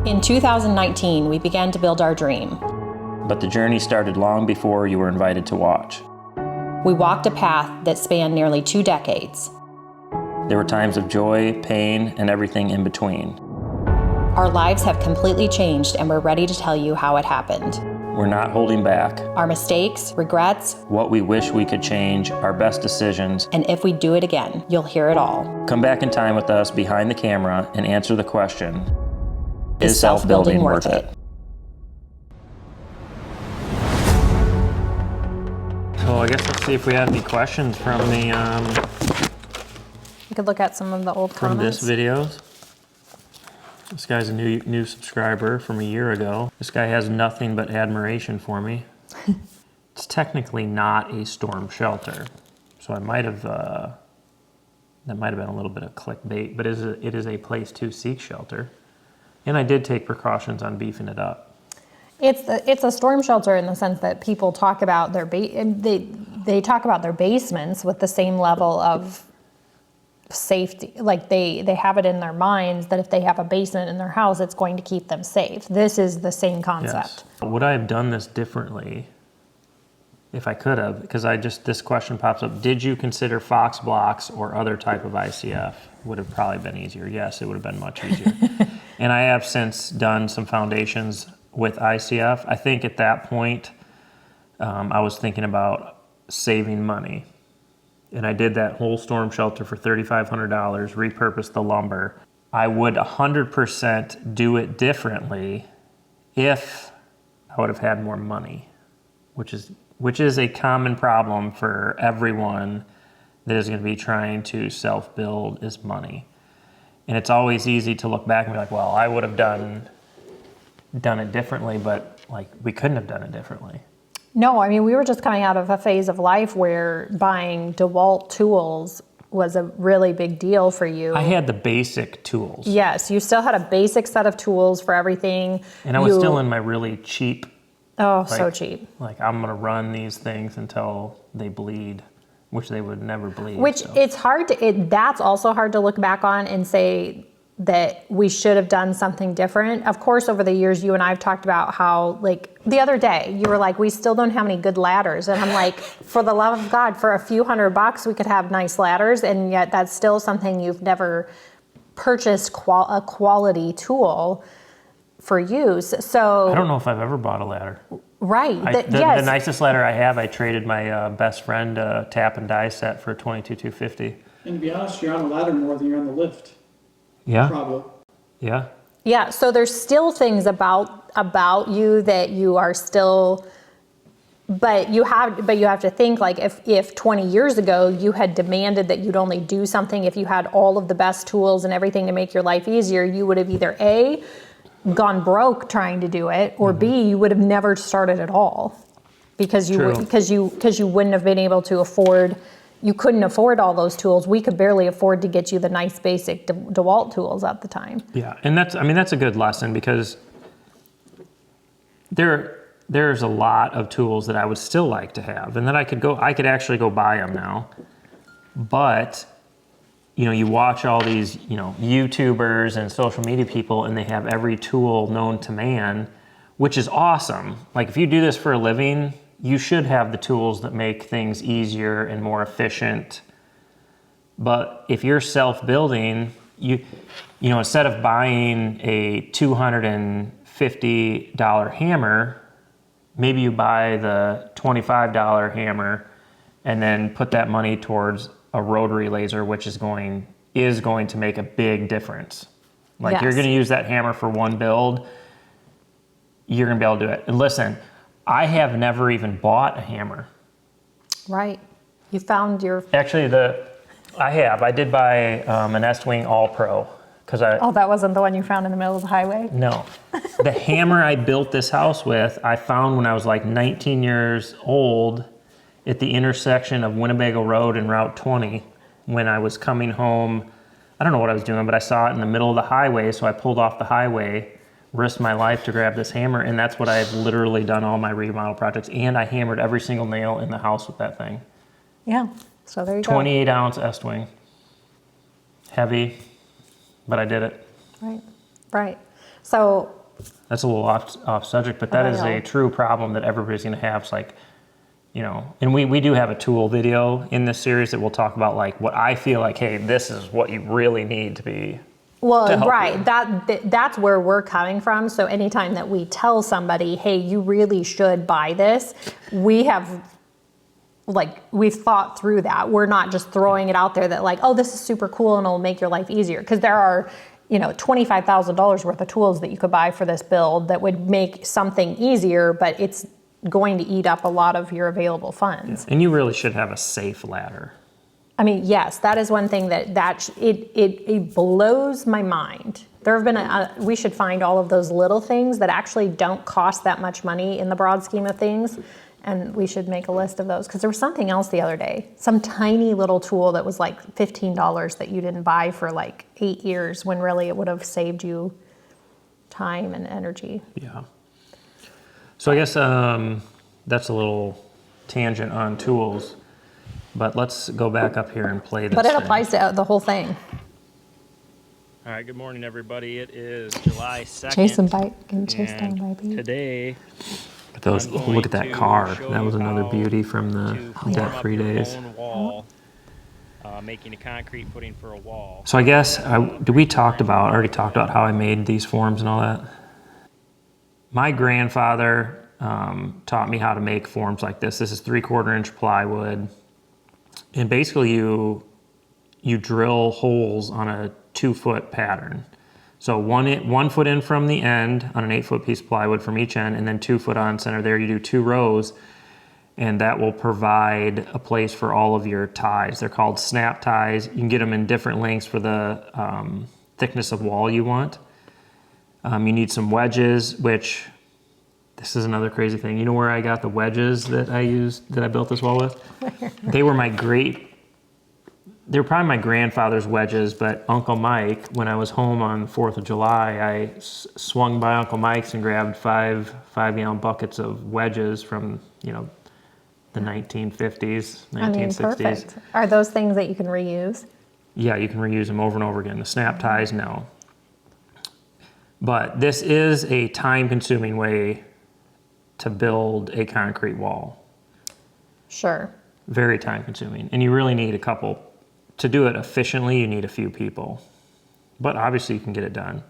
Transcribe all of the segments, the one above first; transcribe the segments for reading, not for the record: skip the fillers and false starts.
In 2019, we began to build our dream. But the journey started long before you were invited to watch. We walked a path that spanned nearly 2 decades. There were times of joy, pain, and everything in between. Our lives have completely changed, and we're ready to tell you how it happened. We're not holding back. Our mistakes, regrets, What we wish we could change, our best decisions. and if we do it again, you'll hear it all. Come back in time with us behind the camera and answer the question, Is self-building worth it? So I guess let's see if we have any questions from the We could look at some of the old from comments. this videos. This guy's a new subscriber from a year ago. This guy has nothing but admiration for me. It's technically not a storm shelter, so I might have that might have been a little bit of clickbait, but it is a place to seek shelter, and I did take precautions on beefing it up. It's a storm shelter in the sense that people talk about they talk about their basements with the same level of safety. Like they have it in their minds that if they have a basement in their house, it's going to keep them safe. This is the same concept. Yes. Would I have done this differently if I could have? Because this question pops up. Did you consider Fox blocks or other type of ICF? Would have probably been easier. Yes, it would have been much easier. And I have since done some foundations with ICF. I think at that point, I was thinking about saving money. And I did that whole storm shelter for $3,500, repurposed the lumber. I would 100% do it differently if I would have had more money, which is a common problem for everyone that is going to be trying to self-build is money. And it's always easy to look back and be like, well, I would have done it differently, but like we couldn't have done it differently. No, I mean, we were just coming out of a phase of life where buying DeWalt tools was a really big deal for you. I had the basic tools. Yes, you still had a basic set of tools for everything. And I was still in my really cheap. So cheap. Like I'm gonna run these things until they bleed, which they would never bleed. Which so. it's hard to, that's also hard to look back on and say that we should have done something different. Of course, over the years, you and I have talked about how, like, the other day, you were like, we still don't have any good ladders. And I'm like, for the love of God, for a few $100, we could have nice ladders. And yet that's still something you've never purchased a quality tool for use. So I don't know if I've ever bought a ladder. Right. The nicest ladder I have, I traded my best friend a tap and die set for $22,250. And to be honest, you're on a ladder more than you're on the lift. Yeah. Probably. Yeah. Yeah. So there's still things about you that you are still, but you have to think, like, if 20 years ago you had demanded that you'd only do something if you had all of the best tools and everything to make your life easier, you would have either A, gone broke trying to do it, or B, you would have never started at all because you wouldn't have been able to afford. You couldn't afford all those tools. We could barely afford to get you the nice basic DeWalt tools at the time. Yeah, and that's a good lesson because there's a lot of tools that I would still like to have, and that I could actually go buy them now. But you watch all these YouTubers and social media people, and they have every tool known to man, which is awesome. Like if you do this for a living, you should have the tools that make things easier and more efficient. But if you're self-building, you instead of buying a $250 hammer, maybe you buy the $25 hammer and then put that money towards a rotary laser, which is going to make a big difference. Like Yes. You're going to use that hammer for one build, you're going to be able to do it. And listen, I have never even bought a hammer. Right. You found your... Actually, I did buy an Estwing All Pro. Oh, that wasn't the one you found in the middle of the highway? No. The hammer I built this house with, I found when I was like 19 years old at the intersection of Winnebago Road and Route 20 when I was coming home. I don't know what I was doing, but I saw it in the middle of the highway, so I pulled off the highway, risked my life to grab this hammer, and that's what I've literally done all my remodel projects. And I hammered every single nail in the house with that thing. Yeah, so there you go. 28 ounce Estwing. Heavy, but I did it. Right. So, That's a little off subject, but that I is know. a true problem that everybody's going to have. It's like, and we do have a tool video in this series that we'll talk about, like what I feel like, hey, this is what you really need to be. well, To help right, you. that's where we're coming from. So anytime that we tell somebody, hey, you really should buy this, we've thought through that. We're not just throwing it out there that like, oh, this is super cool and it'll make your life easier. Because there are, $25,000 worth of tools that you could buy for this build that would make something easier, but it's going to eat up a lot of your available funds. And you really should have a safe ladder. I mean, yes, that is one thing it blows my mind. There have been we should find all of those little things that actually don't cost that much money in the broad scheme of things, and we should make a list of those. Because there was something else the other day, some tiny little tool that was like $15 that you didn't buy for like 8 years, when really it would have saved you time and energy. Yeah. So I guess that's a little tangent on tools, but let's go back up here and play this. But it thing. applies to the whole thing. All right, good morning, everybody. It is July 2nd. Jason getting chased down and by a bee. today, Look at that car. That was another beauty from the debt-free days. Wall, making a concrete footing for a wall. So I guess, already talked about how I made these forms and all that? My grandfather taught me how to make forms like this. This is 3/4 inch plywood. And basically you drill holes on a 2-foot pattern. So 1 foot in from the end on an 8-foot piece of plywood from each end, and then 2 foot on center there. You do 2 rows, and that will provide a place for all of your ties. They're called snap ties. You can get them in different lengths for the thickness of wall you want. You need some wedges, which this is another crazy thing. You know where I got the wedges that I built this wall with? They were they were probably my grandfather's wedges, but Uncle Mike, when I was home on the 4th of July, I swung by Uncle Mike's and grabbed five gallon buckets of wedges from, the 1950s, 1960s. I mean, perfect. Are those things that you can reuse? Yeah, you can reuse them over and over again. The snap ties, no. But this is a time-consuming way to build a concrete wall. Sure. Very time-consuming. And you really need to do it efficiently, you need a few people. But obviously you can get it done.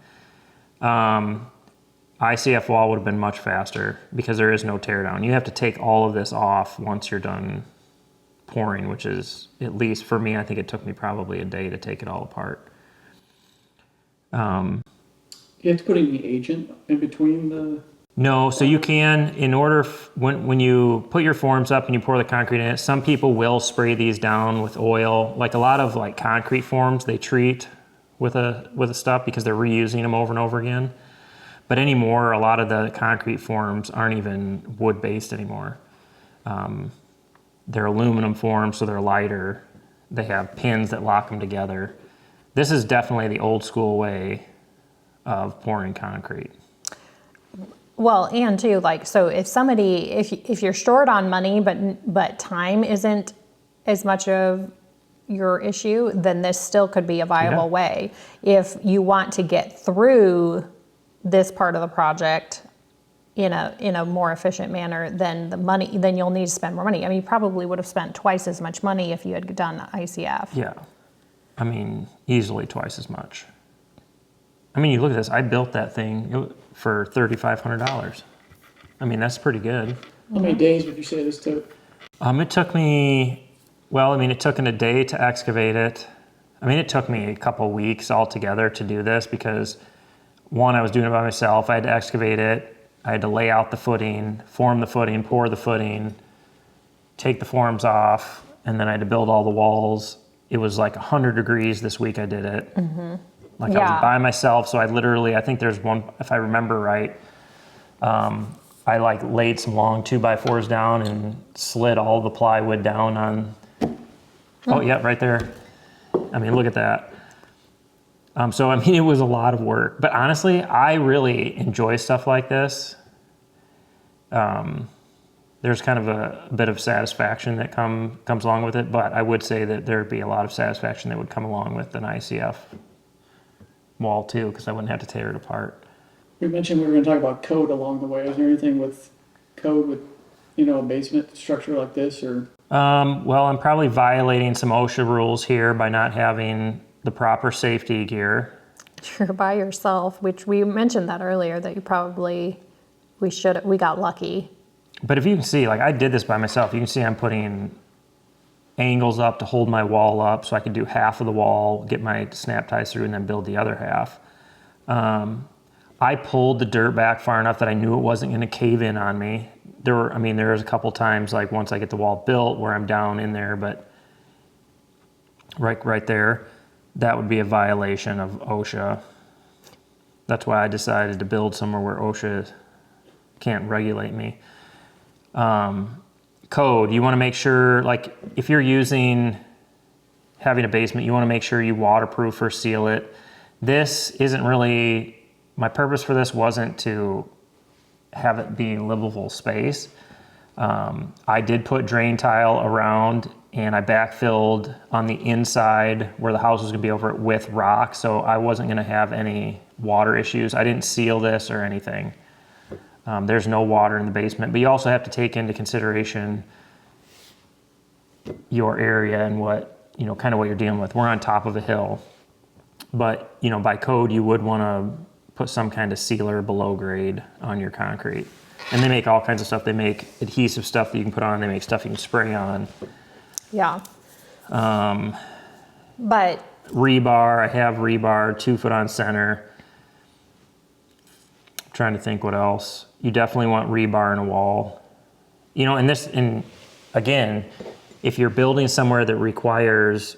ICF wall would have been much faster because there is no tear down. You have to take all of this off once you're done pouring, which is, at least for me, I think it took me probably a day to take it all apart. You have to put any agent in between the... No, so you can, when you put your forms up and you pour the concrete in it, some people will spray these down with oil. Like a lot of concrete forms, they treat with a stuff because they're reusing them over and over again. But anymore, a lot of the concrete forms aren't even wood-based anymore. They're aluminum forms, so they're lighter. They have pins that lock them together. This is definitely the old school way of pouring concrete. Well, and too, so if you're short on money, but time isn't as much of your issue, then this still could be a viable way. If you want to get through this part of the project in a more efficient manner, then you'll need to spend more money. I mean, you probably would have spent twice as much money if you had done ICF. Yeah, I mean, easily twice as much. I mean, you look at this, I built that thing for $3,500. I mean, that's pretty good. How many days would you say this took? It took me, it took a day to excavate it. I mean, it took me a couple weeks altogether to do this because, one, I was doing it by myself. I had to excavate it. I had to lay out the footing, form the footing, pour the footing, take the forms off, and then I had to build all the walls. It was like 100 degrees this week I did it. Mm-hmm. I was by myself, so I think there's one, if I remember right, I laid some long 2x4s down and slid all the plywood down on, oh yeah, right there. I mean, look at that. So, I mean, it was a lot of work, but honestly, I really enjoy stuff like this. There's kind of a bit of satisfaction that comes along with it, but I would say that there'd be a lot of satisfaction that would come along with an ICF wall too, because I wouldn't have to tear it apart. We mentioned we were gonna talk about code along the way. Is there anything with code with, a basement structure like this or? Well, I'm probably violating some OSHA rules here by not having the proper safety gear. You're by yourself, which we mentioned that earlier, that we got lucky. But if you can see, like I did this by myself, you can see I'm putting angles up to hold my wall up so I can do half of the wall, get my snap ties through, and then build the other half. I pulled the dirt back far enough that I knew it wasn't going to cave in on me. There was a couple times, like once I get the wall built, where I'm down in there, but right there, that would be a violation of OSHA. That's why I decided to build somewhere where OSHA can't regulate me. Code, you want to make sure, like if you're having a basement, you want to make sure you waterproof or seal it. This isn't really, my purpose for this wasn't to have it be livable space. I did put drain tile around and I backfilled on the inside where the house was gonna be over it with rock, so I wasn't gonna have any water issues. I didn't seal this or anything. There's no water in the basement, but you also have to take into consideration your area and what, kind of what you're dealing with. We're on top of a hill, but by code, you would wanna put some kind of sealer below grade on your concrete. And they make all kinds of stuff. They make adhesive stuff that you can put on. They make stuff you can spray on. Yeah. But Rebar, I have rebar, 2 foot on center. I'm trying to think what else. You definitely want rebar in a wall. And again, if you're building somewhere that requires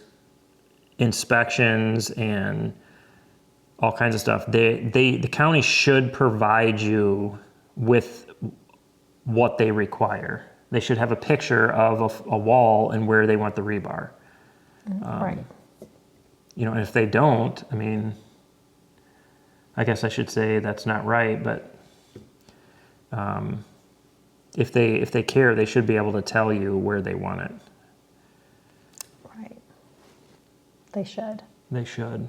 inspections and all kinds of stuff, the county should provide you with what they require. They should have a picture of a wall and where they want the rebar. right. And if they don't, I guess I should say that's not right, but if they care, they should be able to tell you where they want it. Right. They should. They should.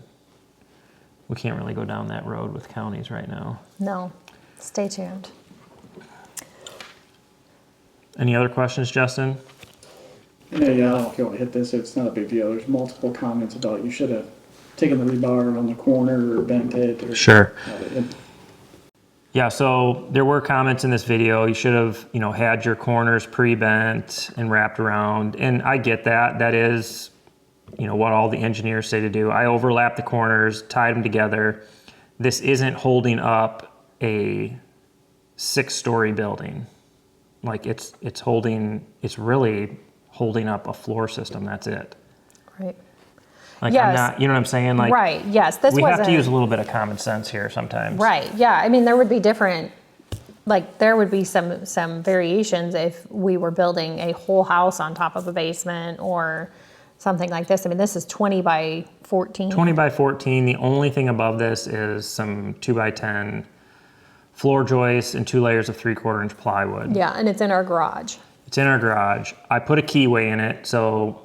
We can't really go down that road with counties right now. No. Stay tuned. Any other questions, Justin? Yeah, I don't know if you want to hit this. It's not a big deal. There's multiple comments about you should have taken the rebar on the corner or bent it. Or, Sure. And Yeah, so there were comments in this video. You should have, had your corners pre-bent and wrapped around. And I get that. That is, what all the engineers say to do. I overlapped the corners, tied them together. This isn't holding up a 6-story building. Like it's really holding up a floor system. That's it. Right. Like Yes. I'm not, you know what I'm saying? Like Right. Yes. This we wasn't. have to use a little bit of common sense here sometimes. Right. Yeah. There would be different, there would be some variations if we were building a whole house on top of a basement or something like this. This is 20 by 14. 20 by 14. The only thing above this is some 2 by 10 floor joists and 2 layers of 3/4 inch plywood. Yeah. And it's in our garage. It's in our garage. I put a keyway in it so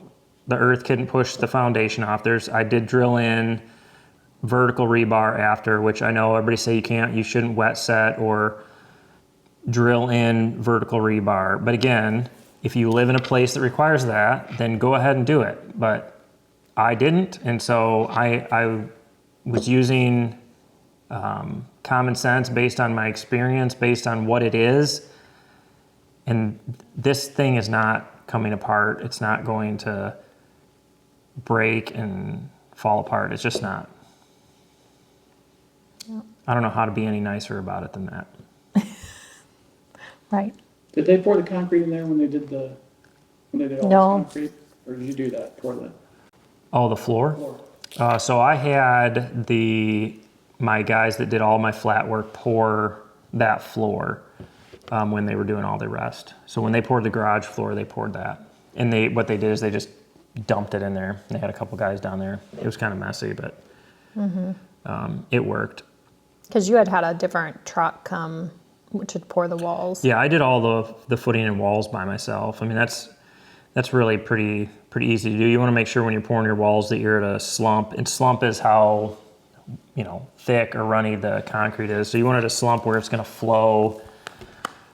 the earth couldn't push the foundation off. I did drill in vertical rebar after, which I know everybody say you shouldn't wet set or drill in vertical rebar. But again, if you live in a place that requires that, then go ahead and do it. But I didn't, and so I was using common sense based on my experience, based on what it is. And this thing is not coming apart. It's not going to break and fall apart. It's just not. Yeah. I don't know how to be any nicer about it than that. Right. did they pour the concrete in there when they did all No. this concrete? Or did you do that, pour the Oh, the floor? floor? So I had my guys that did all my flat work pour that floor when they were doing all the rest. So when they poured the garage floor, they poured that. And what they did is they just dumped it in there. They had a couple guys down there. It was kind of messy, but it worked. Because you had a different truck come to pour the walls. Yeah, I did all the footing and walls by myself. That's really pretty easy to do. You want to make sure when you're pouring your walls that you're at a slump. And slump is how thick or runny the concrete is. So you want it to slump where it's going to flow.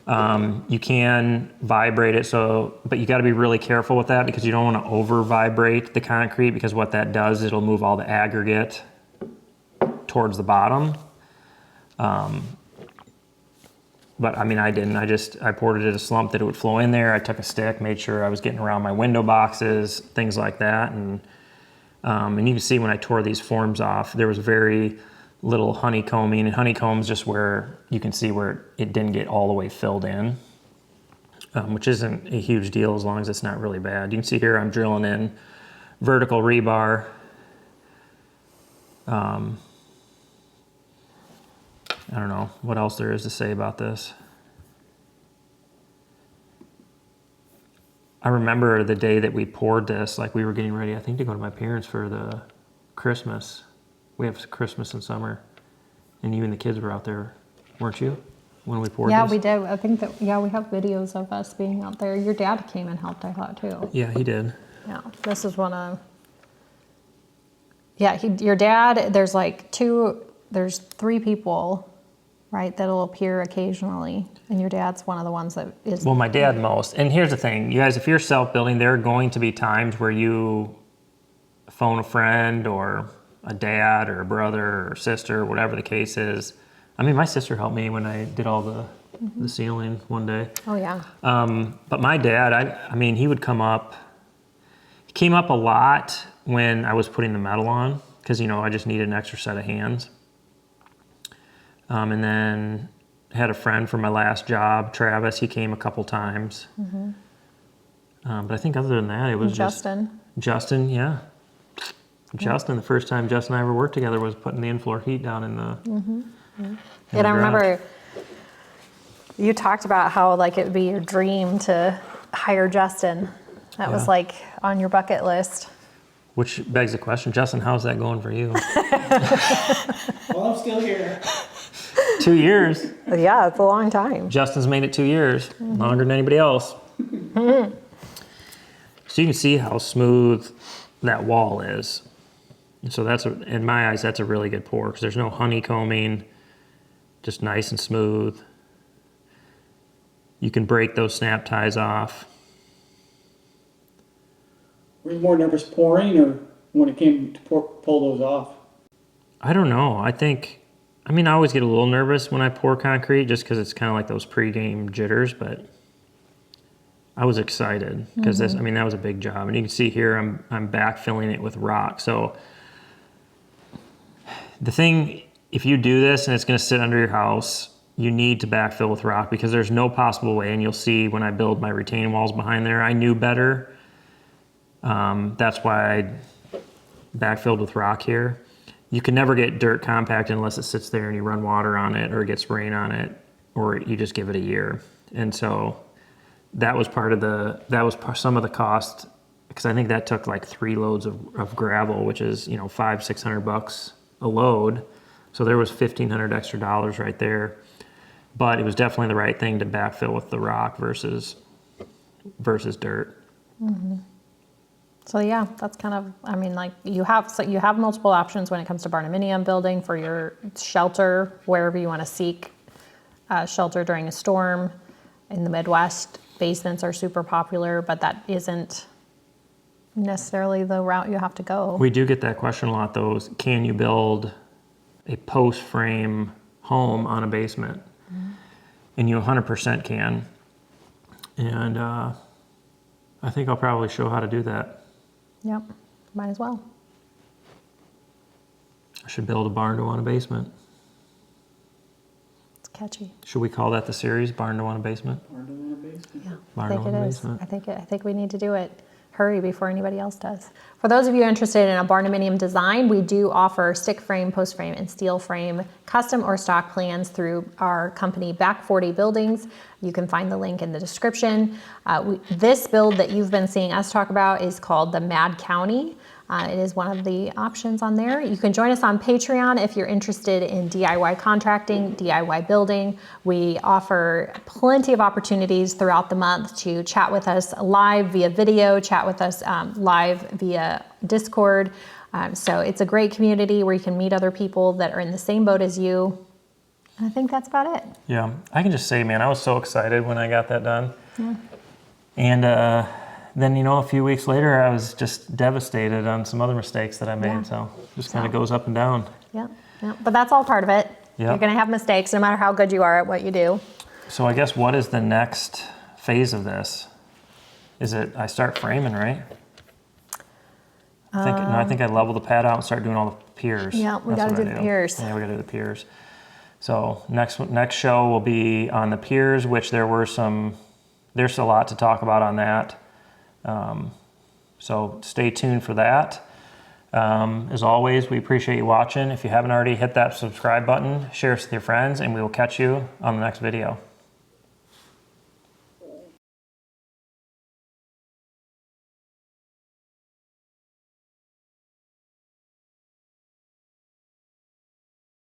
You can vibrate it, but you got to be really careful with that because you don't want to over vibrate the concrete, because what that does, it'll move all the aggregate towards the bottom. But I mean, I didn't. I poured it at a slump that it would flow in there. I took a stick, made sure I was getting around my window boxes, things like that. And you can see when I tore these forms off, there was very little honeycombing, and honeycomb's just where you can see where it didn't get all the way filled in, which isn't a huge deal as long as it's not really bad. You can see here I'm drilling in vertical rebar. I don't know what else there is to say about this. I remember the day that we poured this, like we were getting ready, I think, to go to my parents for the Christmas. We have Christmas in summer, and you and the kids were out there, weren't you, when we poured this? Yeah, we did. I think that, yeah, we have videos of us being out there. Your dad came and helped, I thought, too. Yeah, he did. Yeah, this is one of, yeah, your dad, there's three people, right, that'll appear occasionally, and your dad's one of the ones that is. Well, my dad most. And here's the thing, you guys, if you're self-building, there are going to be times where you phone a friend or a dad or a brother or sister, whatever the case is. I mean, my sister helped me when I did all the ceiling one day. Oh, yeah. But my dad, I mean, he would come up. He came up a lot when I was putting the metal on, because, I just needed an extra set of hands. And then had a friend from my last job, Travis. He came a couple times. But I think other than that, it was Justin, yeah. Justin, the first time Justin and I ever worked together was putting the in-floor heat down in the And I remember you talked about how it would be your dream to hire Justin. That was on your bucket list. Which begs the question, Justin, how's that going for you? Well, I'm still here. 2 years. Yeah, it's a long time. Justin's made it 2 years, longer than anybody else. So you can see how smooth that wall is. And so in my eyes, that's a really good pour, because there's no honeycombing, just nice and smooth. You can break those snap ties off. Were you more nervous pouring or when it came to pull those off? I don't know. I always get a little nervous when I pour concrete, just because it's kind of like those pre-game jitters, but I was excited because that was a big job. And you can see here I'm backfilling it with rock. So the thing, if you do this and it's going to sit under your house, you need to backfill with rock, because there's no possible way, and you'll see when I build my retaining walls behind there, I knew better. That's why I backfilled with rock here. You can never get dirt compacted unless it sits there and you run water on it or it gets rain on it, or you just give it a year. And so that was some of the cost, because I think that took like 3 loads of gravel, which is, $500-600 a load. So there was $1,500 extra right there. But it was definitely the right thing to backfill with the rock versus dirt. So yeah, that's kind of, you have multiple options when it comes to Barndominium building for your shelter, wherever you want to seek shelter during a storm. In the Midwest, basements are super popular, but that isn't necessarily the route you have to go. We do get that question a lot, though. Can you build a post frame home on a basement? And you 100% can. And I think I'll probably show how to do that. Yep, might as well. I should build a Barndo on a Basement. It's catchy. Should we call that the series, Barndo on a Basement? Barndo on a Basement. Yeah, Barndo I think on it a is. Basement. I think we need to do it. Hurry before anybody else does. For those of you interested in a Barndominium design, we do offer stick frame, post frame, and steel frame custom or stock plans through our company Back 40 Buildings. You can find the link in the description. This build that you've been seeing us talk about is called the Mad County. It is one of the options on there. You can join us on Patreon if you're interested in DIY contracting, DIY building. We offer plenty of opportunities throughout the month to chat with us live via video, chat with us live via Discord. So it's a great community where you can meet other people that are in the same boat as you. And I think that's about it. Yeah, I can just say, man, I was so excited when I got that done. Yeah. And then, you know, a few weeks later, I was just devastated on some other mistakes that I made. Yeah. So just kind of goes up and down. Yeah, yeah. But that's all part of it. Yeah. You're going to have mistakes no matter how good you are at what you do. So I guess what is the next phase of this? Is it I start framing, right? I think I level the pad out and start doing all the piers. Yeah, we That's got to what do I the piers. Yeah, we got to do the piers. So next show will be on the piers, which there's a lot to talk about on that. So stay tuned for that. As always, we appreciate you watching. If you haven't already, hit that subscribe button, share us with your friends, and we will catch you on the next video.